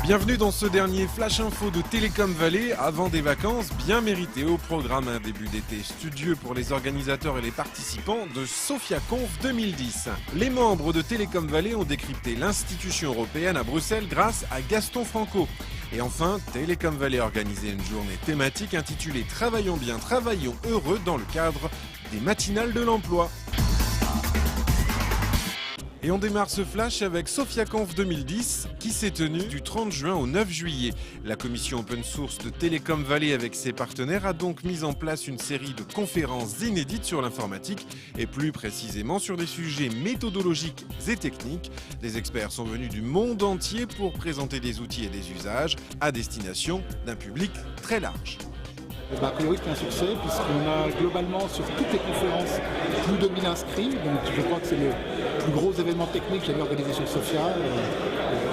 Bienvenue dans ce dernier Flash Info de Télécom Valley avant des vacances bien méritées. Au programme un début d'été studieux pour les organisateurs et les participants de SophiaConf 2010. Les membres de Télécom Valley ont décrypté l'institution européenne à Bruxelles grâce à Gaston Franco. Et enfin, Télécom Valley a organisé une journée thématique intitulée Travaillons bien, travaillons heureux dans le cadre des matinales de l'emploi. Et on démarre ce flash avec SophiaConf 2010 qui s'est tenue du 30 juin au 9 juillet. La commission open source de Télécom Valley avec ses partenaires a donc mis en place une série de conférences inédites sur l'informatique et plus précisément sur des sujets méthodologiques et techniques. Des experts sont venus du monde entier pour présenter des outils et des usages à destination d'un public très large. A priori, c'est un succès puisqu'on a globalement sur toutes les conférences plus de 1000 inscrits. Donc je crois que c'est le plus gros événement technique jamais organisé sur Sophia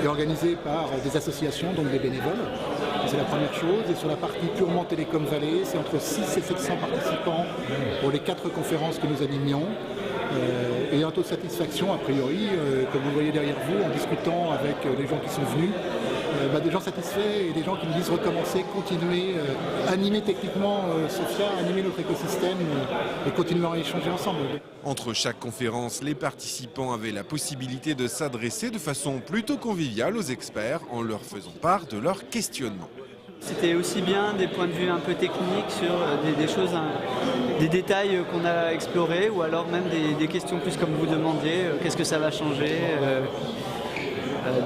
et organisé par des associations, donc des bénévoles. C'est la première chose. Et sur la partie purement Télécom Valley, c'est entre 6 et 700 participants pour les 4 conférences que nous animions. Et un taux de satisfaction, a priori, comme vous le voyez derrière vous, en discutant avec les gens qui sont venus, des gens satisfaits et des gens qui nous disent recommencer, continuer, animer techniquement Sophia, animer notre écosystème et continuer à échanger ensemble. Entre chaque conférence, les participants avaient la possibilité de s'adresser de façon plutôt conviviale aux experts en leur faisant part de leurs questionnements. C'était aussi bien des points de vue un peu techniques sur des choses, des détails qu'on a explorés ou alors même des questions plus comme vous demandiez, qu'est-ce que ça va changer,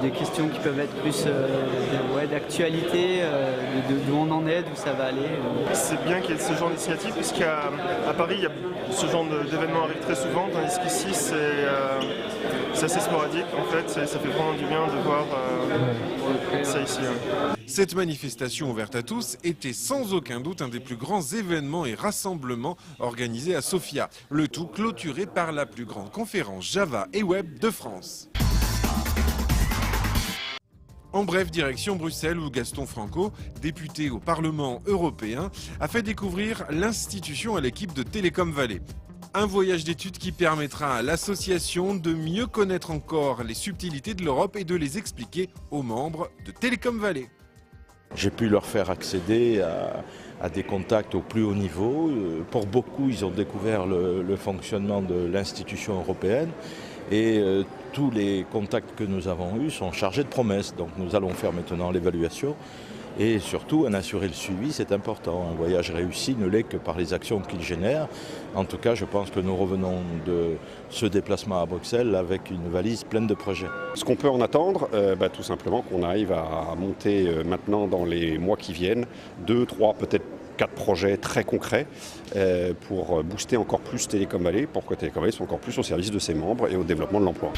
des questions qui peuvent être plus d'actualité, d'où on en est, d'où ça va aller. C'est bien qu'il y ait ce genre d'initiative puisqu'à Paris, ce genre d'événement arrive très souvent, tandis qu'ici c'est assez sporadique en fait, ça fait vraiment du bien de voir ça ici. Ouais. Cette manifestation ouverte à tous était sans aucun doute un des plus grands événements et rassemblements organisés à Sophia. Le tout clôturé par la plus grande conférence Java et Web de France. En bref, direction Bruxelles où Gaston Franco, député au Parlement européen, a fait découvrir l'institution à l'équipe de Télécom Valley. Un voyage d'études qui permettra à l'association de mieux connaître encore les subtilités de l'Europe et de les expliquer aux membres de Télécom Valley. J'ai pu leur faire accéder à des contacts au plus haut niveau. Pour beaucoup, ils ont découvert le fonctionnement de l'institution européenne et tous les contacts que nous avons eus sont chargés de promesses. Donc nous allons faire maintenant l'évaluation et surtout en assurer le suivi, c'est important. Un voyage réussi ne l'est que par les actions qu'il génère. En tout cas, je pense que nous revenons de ce déplacement à Bruxelles avec une valise pleine de projets. Ce qu'on peut en attendre, tout simplement qu'on arrive à monter maintenant dans les mois qui viennent 2, 3, peut-être 4 projets très concrets pour booster encore plus Télécom Valley, pour que Télécom Valley soit encore plus au service de ses membres et au développement de l'emploi.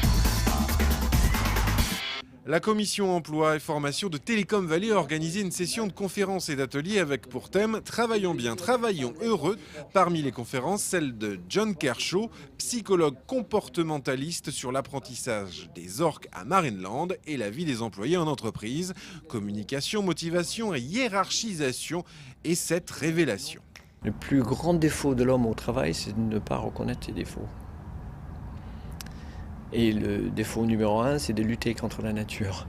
La commission emploi et formation de Télécom Valley a organisé une session de conférences et d'ateliers avec pour thème « Travaillons bien, travaillons heureux ». Parmi les conférences, celle de John Kershaw, psychologue comportementaliste sur l'apprentissage des orques à Marineland et la vie des employés en entreprise, communication, motivation et hiérarchisation et cette révélation. Le plus grand défaut de l'homme au travail, c'est de ne pas reconnaître ses défauts. Et le défaut numéro 1, c'est de lutter contre la nature.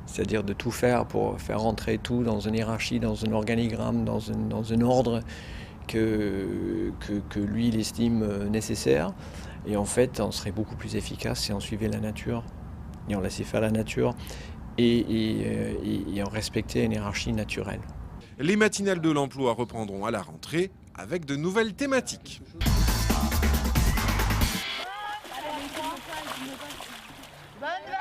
C'est-à-dire de tout faire pour faire rentrer tout dans une hiérarchie, dans un organigramme, dans un ordre que lui, il estime nécessaire. Et en fait, on serait beaucoup plus efficace si on suivait la nature, et on laissait faire la nature, et on respectait une hiérarchie naturelle. Les matinales de l'emploi reprendront à la rentrée avec de nouvelles thématiques. Bonne